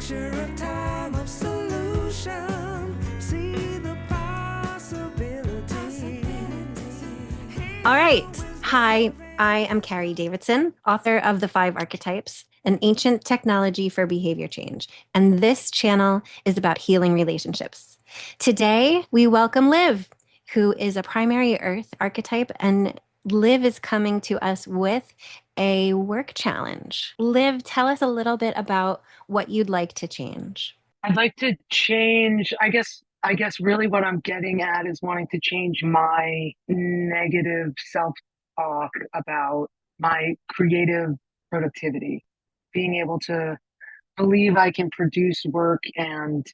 picture of time of solution. See the possibility. All right. Hi, I am Carey Davidson, author of The Five Archetypes, an ancient technology for behavior change. And this channel is about healing relationships. Today, we welcome Liv, who is a primary Earth archetype. And Liv is coming to us with a work challenge. Liv, tell us a little bit about what you'd like to change. I'd like to change, I guess really what I'm getting at is wanting to change my negative self-talk about my creative productivity, being able to believe I can produce work and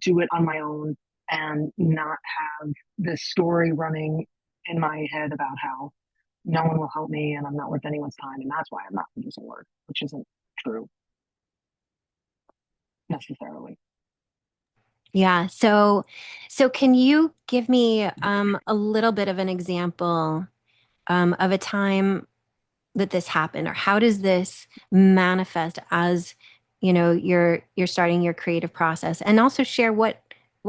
do it on my own and not have this story running in my head about how no one will help me and I'm not worth anyone's time. And that's why I'm not producing work, which isn't true necessarily. Yeah. So can you give me a little bit of an example of a time that this happened, or how does this manifest as, you're starting your creative process, and also share what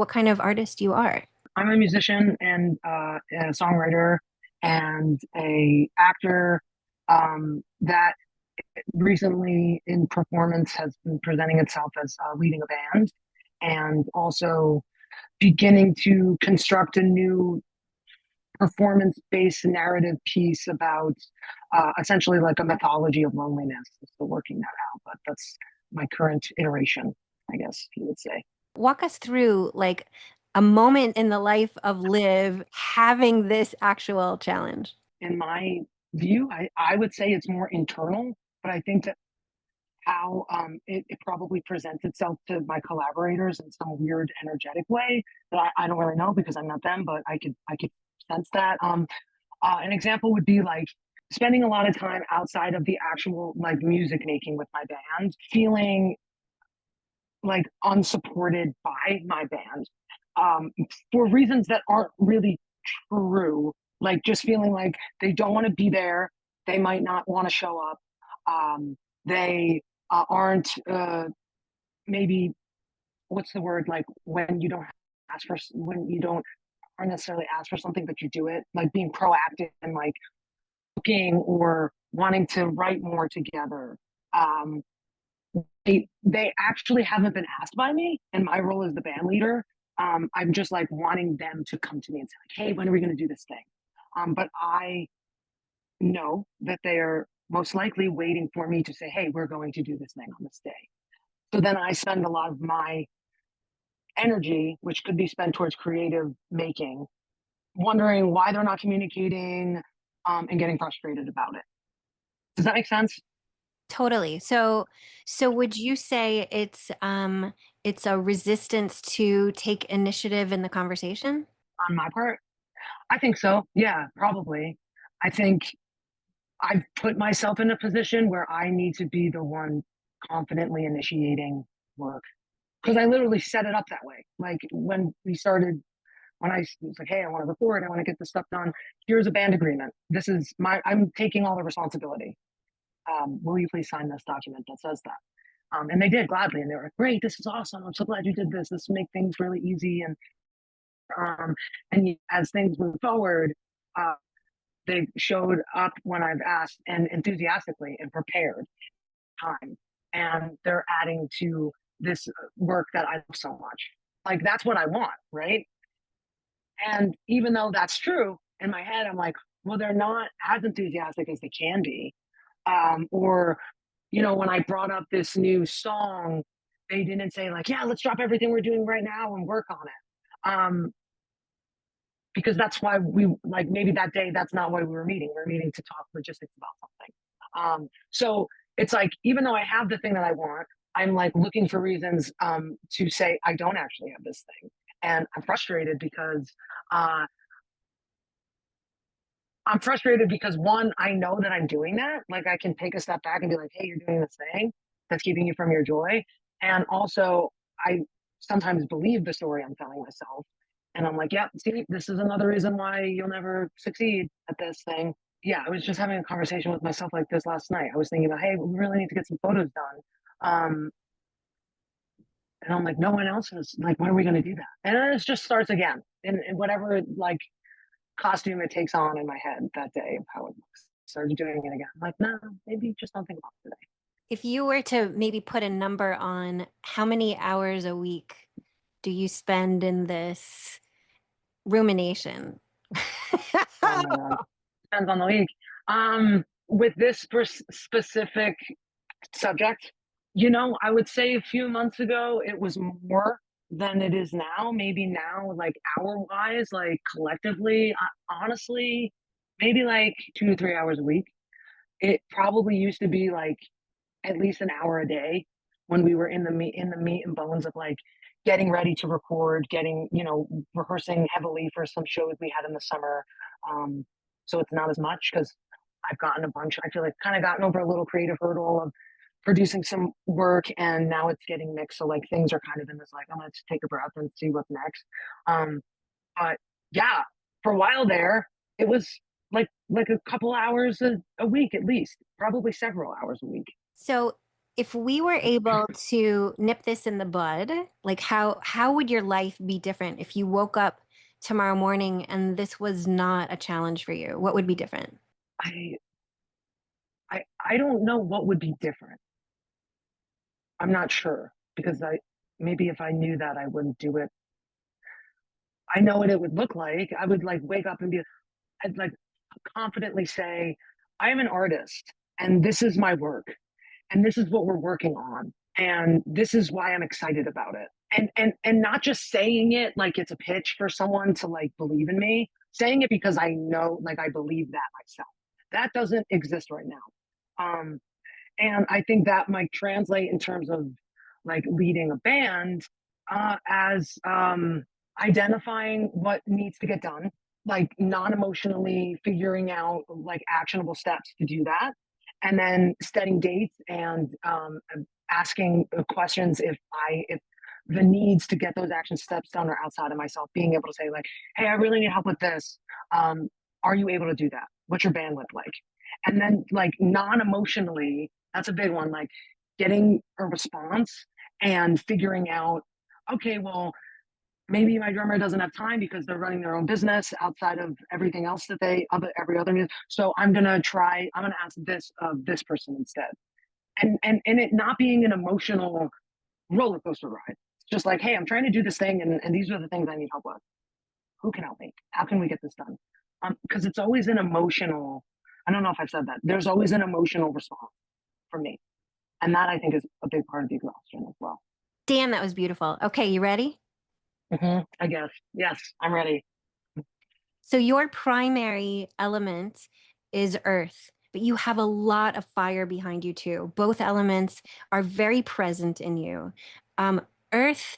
kind of artist you are. I'm a musician and a songwriter and a actor that recently in performance has been presenting itself as leading a band and also beginning to construct a new performance-based narrative piece about essentially like a mythology of loneliness. Still working that out, but that's my current iteration, I guess you would say. Walk us through like a moment in the life of Liv having this actual challenge. In my view, I would say it's more internal, but I think that how it probably presents itself to my collaborators in some weird energetic way that I don't really know because I'm not them, but I could sense that. An example would be like spending a lot of time outside of the actual like music making with my band, feeling like unsupported by my band for reasons that aren't really true. Like just feeling like they don't want to be there, they might not want to show up, they aren't maybe what's the word like when you don't ask for when you don't aren't necessarily ask for something but you do it, like being proactive and like looking or wanting to write more together. Um, they actually haven't been asked by me, and my role as the band leader. I'm just like wanting them to come to me and say, like, "Hey, when are we going to do this thing?" But I know that they are most likely waiting for me to say, "Hey, we're going to do this thing on this day." So then I spend a lot of my energy, which could be spent towards creative making, wondering why they're not communicating, and getting frustrated about it. Does that make sense? Totally. So would you say it's a resistance to take initiative in the conversation? On my part, I think so. Yeah, probably. I think I've put myself in a position where I need to be the one confidently initiating work because I literally set it up that way. Like when we started, when I was like, "Hey, I want to record, I want to get this stuff done. Here's a band agreement. This is I'm taking all the responsibility. Will you please sign this document that says that?" And they did gladly, and they were like, "Great, this is awesome. I'm so glad you did this. This will make things really easy." Um, and as things move forward, uh, they showed up when I've asked and enthusiastically and prepared time. And they're adding to this work that I love so much. Like that's what I want, right? And even though that's true, in my head, I'm like, well, they're not as enthusiastic as they can be. Or, when I brought up this new song, they didn't say like, yeah, let's drop everything we're doing right now and work on it. Because that's why we like maybe that day that's not why we were meeting. We are meeting to talk logistics about something. So it's like even though I have the thing that I want, I'm like looking for reasons to say I don't actually have this thing, and uh, I'm frustrated because one, I know that I'm doing that. Like I can take a step back and be like, hey, you're doing this thing that's keeping you from your joy, and also I sometimes believe the story I'm telling myself. And I'm like, yeah, see, this is another reason why you'll never succeed at this thing. Yeah, I was just having a conversation with myself like this last night. I was thinking about, hey, we really need to get some photos done. And I'm like, no one else is like, when are we going to do that? And then it just starts again in whatever like costume it takes on in my head that day of how it looks. Started doing it again. I'm like, no, maybe just don't think about it today. If you were to maybe put a number on how many hours a week do you spend in this rumination? Oh my God. Depends on the week. With this specific subject, I would say a few months ago it was more than it is now. Maybe now, like hour wise, like collectively, honestly, maybe like 2 to 3 hours a week. It probably used to be like at least an hour a day when we were in the meat and bones of like getting ready to record, getting rehearsing heavily for some shows we had in the summer. So it's not as much because I've gotten a bunch. I feel like kind of gotten over a little creative hurdle of producing some work, and now it's getting mixed. So like things are kind of in this like I'm gonna take a breath and see what's next. Um, but yeah, for a while there, it was like a couple hours a week at least, probably several hours a week. So if we were able to nip this in the bud, like how would your life be different if you woke up tomorrow morning and this was not a challenge for you? What would be different? I I don't know what would be different. I'm not sure because I maybe if I knew that I wouldn't do it. I know what it would look like. I would like wake up and I'd like confidently say, I am an artist and this is my work and this is what we're working on and this is why I'm excited about it. And not just saying it like it's a pitch for someone to like believe in me, saying it because I know like I believe that myself. That doesn't exist right now. And I think that might translate in terms of like leading a band as identifying what needs to get done, like non emotionally figuring out like actionable steps to do that, and then setting dates and asking questions if the needs to get those action steps done are outside of myself, being able to say like, hey, I really need help with this. Um, are you able to do that? What's your bandwidth like? And then like non-emotionally, that's a big one, like getting a response and figuring out, okay, well, maybe my drummer doesn't have time because they're running their own business outside of everything else that every other music. So I'm gonna ask this of this person instead. And it not being an emotional roller coaster ride. It's just like, hey, I'm trying to do this thing and these are the things I need help with. Who can help me? How can we get this done? Because it's always an emotional, I don't know if I've said that. There's always an emotional response for me. And that I think is a big part of the exhaustion as well. Dan, that was beautiful. Okay, you ready? I guess. Yes, I'm ready. So your primary element is earth, but you have a lot of fire behind you too. Both elements are very present in you. Um, earth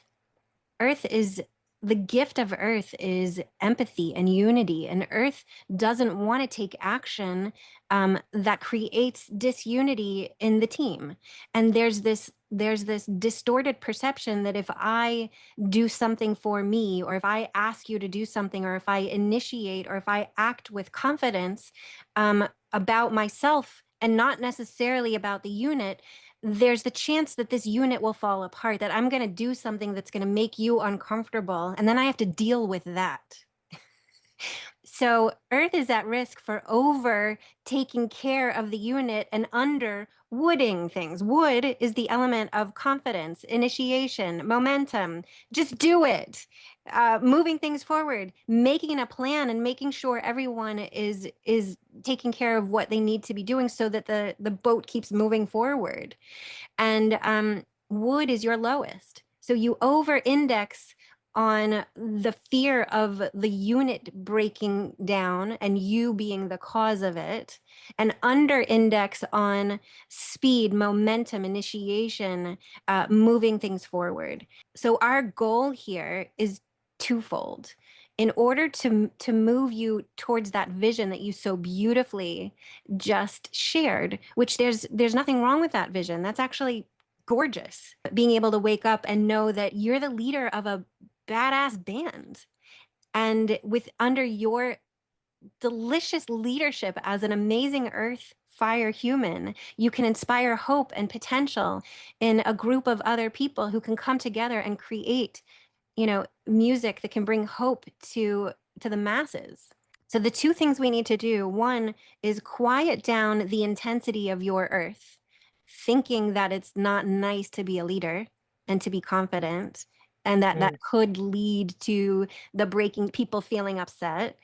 Earth is the gift of Earth is empathy and unity, and Earth doesn't want to take action that creates disunity in the team. And there's this distorted perception that if I do something for me, or if I ask you to do something, or if I initiate, or if I act with confidence about myself and not necessarily about the unit, there's the chance that this unit will fall apart, that I'm going to do something that's going to make you uncomfortable. And then I have to deal with that. So Earth is at risk for over taking care of the unit and under wooding things. Wood is the element of confidence, initiation, momentum. Just do it. Moving things forward, making a plan, and making sure everyone is taking care of what they need to be doing so that the boat keeps moving forward. And wood is your lowest. So you over index on the fear of the unit breaking down and you being the cause of it, and under index on speed, momentum, initiation, moving things forward. So our goal here is twofold. In order to move you towards that vision that you so beautifully just shared, which there's nothing wrong with that vision. That's actually gorgeous. Being able to wake up and know that you're the leader of a badass band, and with under your delicious leadership as an amazing earth fire human. You can inspire hope and potential in a group of other people who can come together and create, music that can bring hope to the masses. So the two things we need to do, one is quiet down the intensity of your earth, thinking that it's not nice to be a leader and to be confident, and that Mm. could lead to the breaking people feeling upset,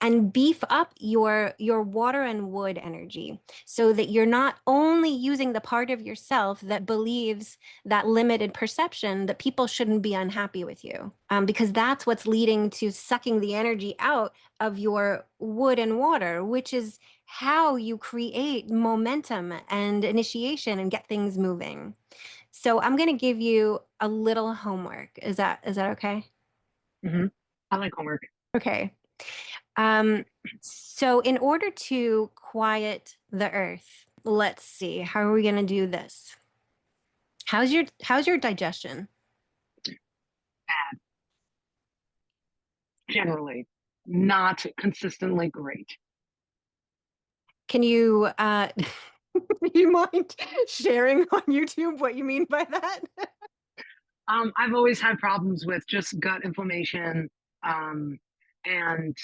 and beef up your water and wood energy so that you're not only using the part of yourself that believes that limited perception that people shouldn't be unhappy with you, because that's what's leading to sucking the energy out of your wood and water, which is how you create momentum and initiation and get things moving. So I'm going to give you a little homework. Is that okay? Hmm. I like homework. Okay. Um, so in order to quiet the earth, let's see, how are we going to do this? How's your digestion? Bad, generally, not consistently great. Can you you mind sharing on YouTube what you mean by that? I've always had problems with just gut inflammation, um, and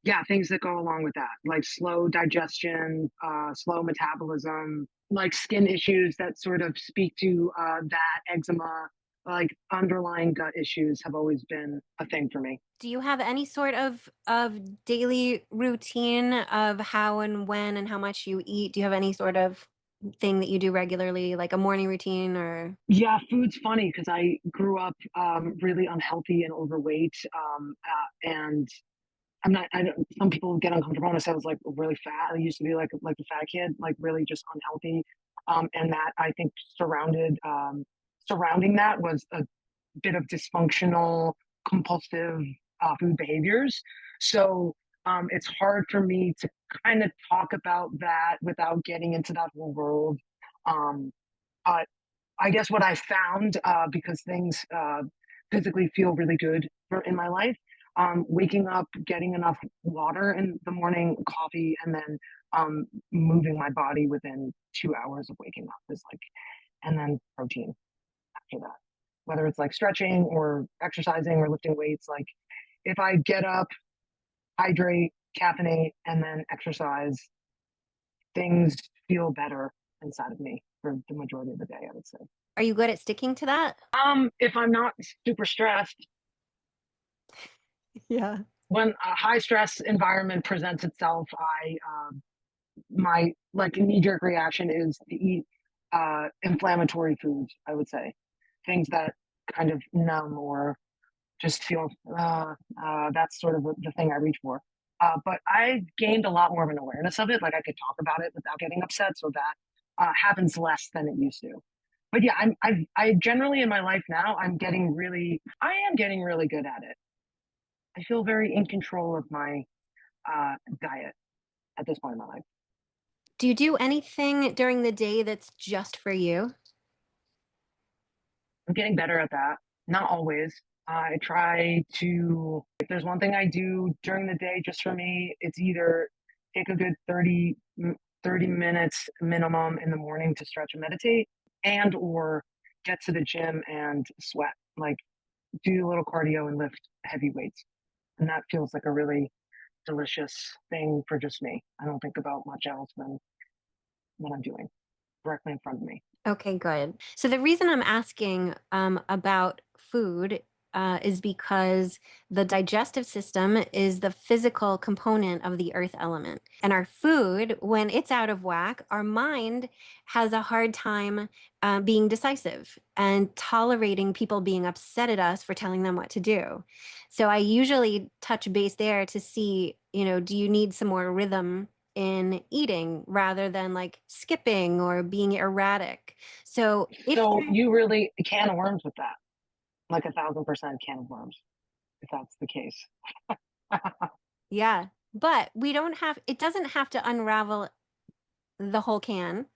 yeah, things that go along with that, like slow digestion, slow metabolism, like skin issues that sort of speak to that eczema, like underlying gut issues have always been a thing for me. Do you have any sort of daily routine of how and when and how much you eat? Do you have any sort of thing that you do regularly, like a morning routine or? Yeah, food's funny because I grew up really unhealthy and overweight, and I'm not. I don't, some people get uncomfortable when I say I was like really fat. I used to be like a fat kid, like really just unhealthy, and that I think surrounding that was a bit of dysfunctional, compulsive food behaviors. So it's hard for me to kind of talk about that without getting into that whole world. Um, uh, I guess what I found, because things physically feel really good in my life, waking up, getting enough water in the morning, coffee, and then moving my body within 2 hours of waking up is like, and then protein after that. Whether it's like stretching or exercising or lifting weights, like if I get up, hydrate, caffeinate, and then exercise, things feel better inside of me for the majority of the day, I would say. Are you good at sticking to that? If I'm not super stressed, Yeah. when a high stress environment presents itself, my like knee jerk reaction is to eat inflammatory foods. I would say things that kind of numb or just feel that's sort of the thing I reach for. But I've gained a lot more of an awareness of it. Like I could talk about it without getting upset, so that happens less than it used to. But yeah, I generally in my life now I am getting really good at it. I feel very in control of my diet at this point in my life. Do you do anything during the day that's just for you? I'm getting better at that. Not always. I try to, if there's one thing I do during the day just for me, it's either take a good 30 minutes minimum in the morning to stretch and meditate and or get to the gym and sweat, like do a little cardio and lift heavy weights. And that feels like a really delicious thing for just me. I don't think about much else than what I'm doing directly in front of me. Okay, good. So the reason I'm asking about food is because the digestive system is the physical component of the earth element. And our food, when it's out of whack, our mind has a hard time being decisive and tolerating people being upset at us for telling them what to do. So I usually touch base there to see, do you need some more rhythm in eating rather than like skipping or being erratic. So if So you're, you really a can of worms with that, like 1,000% can of worms, if that's the case. yeah, but we don't have, it doesn't have to unravel the whole can,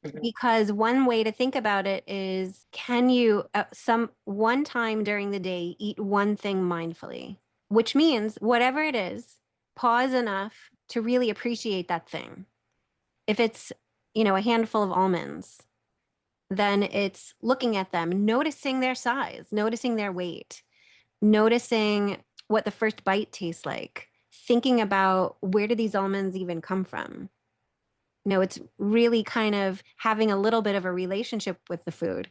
Mhm. because one way to think about it is, can you some one time during the day eat one thing mindfully, which means whatever it is, pause enough to really appreciate that thing. If it's, a handful of almonds, then it's looking at them, noticing their size, noticing their weight, noticing what the first bite tastes like, thinking about where do these almonds even come from. It's really kind of having a little bit of a relationship with the food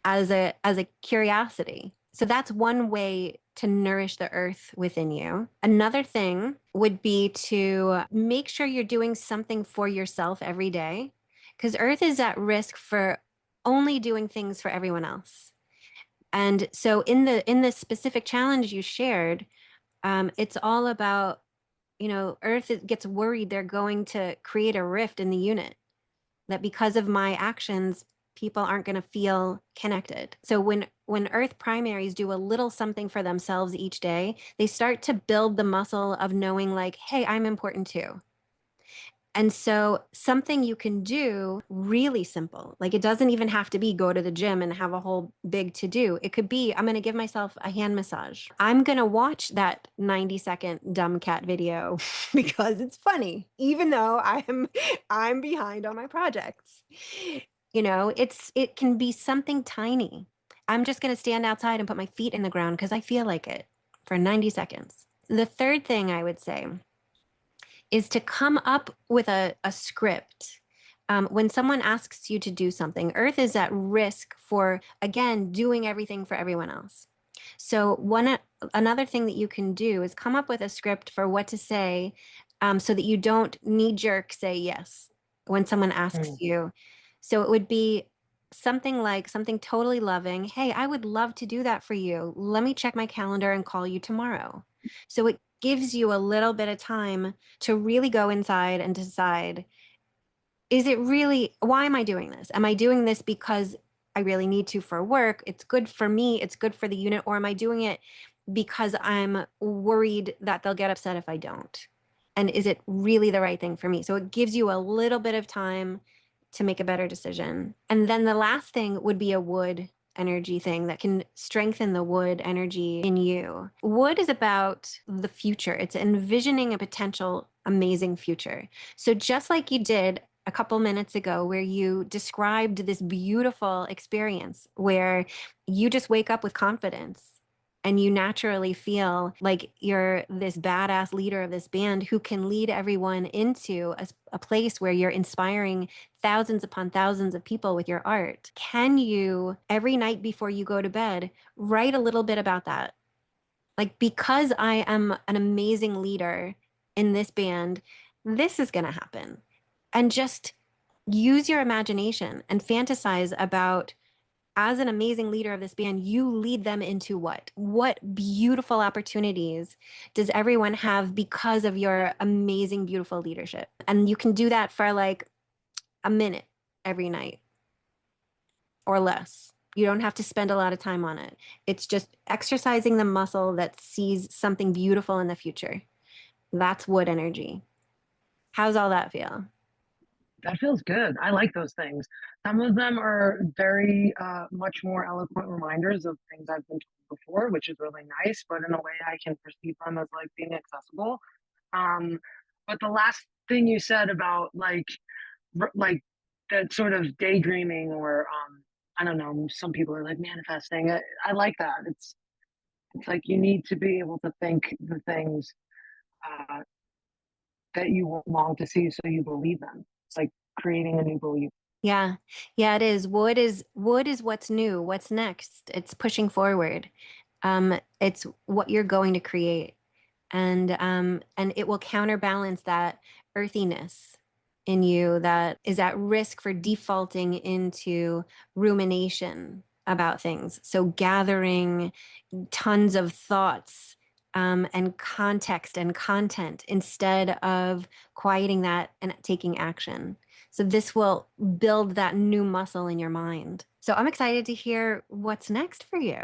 as a curiosity. So that's one way to nourish the earth within you. Another thing would be to make sure you're doing something for yourself every day, because earth is at risk for only doing things for everyone else. And so in the specific challenge you shared, it's all about, earth gets worried they're going to create a rift in the unit, that because of my actions, people aren't going to feel connected. So when earth primaries do a little something for themselves each day, they start to build the muscle of knowing like, hey, I'm important too. And so something you can do really simple, like it doesn't even have to be go to the gym and have a whole big to do. It could be, I'm going to give myself a hand massage. I'm going to watch that 90-second dumb cat video because it's funny, even though I'm behind on my projects. It can be something tiny. I'm just going to stand outside and put my feet in the ground because I feel like it for 90 seconds. The third thing I would say is to come up with a script. When someone asks you to do something, Earth is at risk for, again, doing everything for everyone else. So another thing that you can do is come up with a script for what to say, so that you don't knee-jerk say yes when someone asks you. So it would be something like something totally loving. Hey, I would love to do that for you. Let me check my calendar and call you tomorrow. So it gives you a little bit of time to really go inside and decide, why am I doing this? Am I doing this because I really need to for work? It's good for me, it's good for the unit, or am I doing it because I'm worried that they'll get upset if I don't? And is it really the right thing for me? So it gives you a little bit of time to make a better decision. And then the last thing would be a wood energy thing that can strengthen the wood energy in you. Wood is about the future. It's envisioning a potential amazing future. So just like you did a couple minutes ago, where you described this beautiful experience where you just wake up with confidence and you naturally feel like you're this badass leader of this band who can lead everyone into a place where you're inspiring thousands upon thousands of people with your art. Can you, every night before you go to bed, write a little bit about that? Like, because I am an amazing leader in this band, this is going to happen. And just use your imagination and fantasize about, as an amazing leader of this band, you lead them into what? What beautiful opportunities does everyone have because of your amazing, beautiful leadership? And you can do that for like a minute every night or less. You don't have to spend a lot of time on it. It's just exercising the muscle that sees something beautiful in the future. That's wood energy. How's all that feel? That feels good. I like those things. Some of them are very much more eloquent reminders of things I've been told before, which is really nice, but in a way I can perceive them as like being accessible. Um, but the last thing you said about like that sort of daydreaming or I don't know, some people are like manifesting. I like that. It's like you need to be able to think the things uh, that you long to see so you believe them. It's like creating a new belief. Yeah. Yeah, it is. Wood is what's new, what's next. It's pushing forward. It's what you're going to create. And it will counterbalance that earthiness in you that is at risk for defaulting into rumination about things. So gathering tons of thoughts, and context and content instead of quieting that and taking action. So this will build that new muscle in your mind. So I'm excited to hear what's next for you.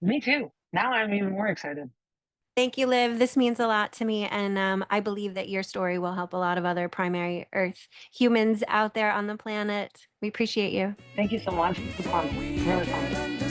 Me too. Now I'm even more excited. Thank you, Liv. This means a lot to me. And I believe that your story will help a lot of other primary Earth humans out there on the planet. We appreciate you. Thank you so much. It's fun. Really fun.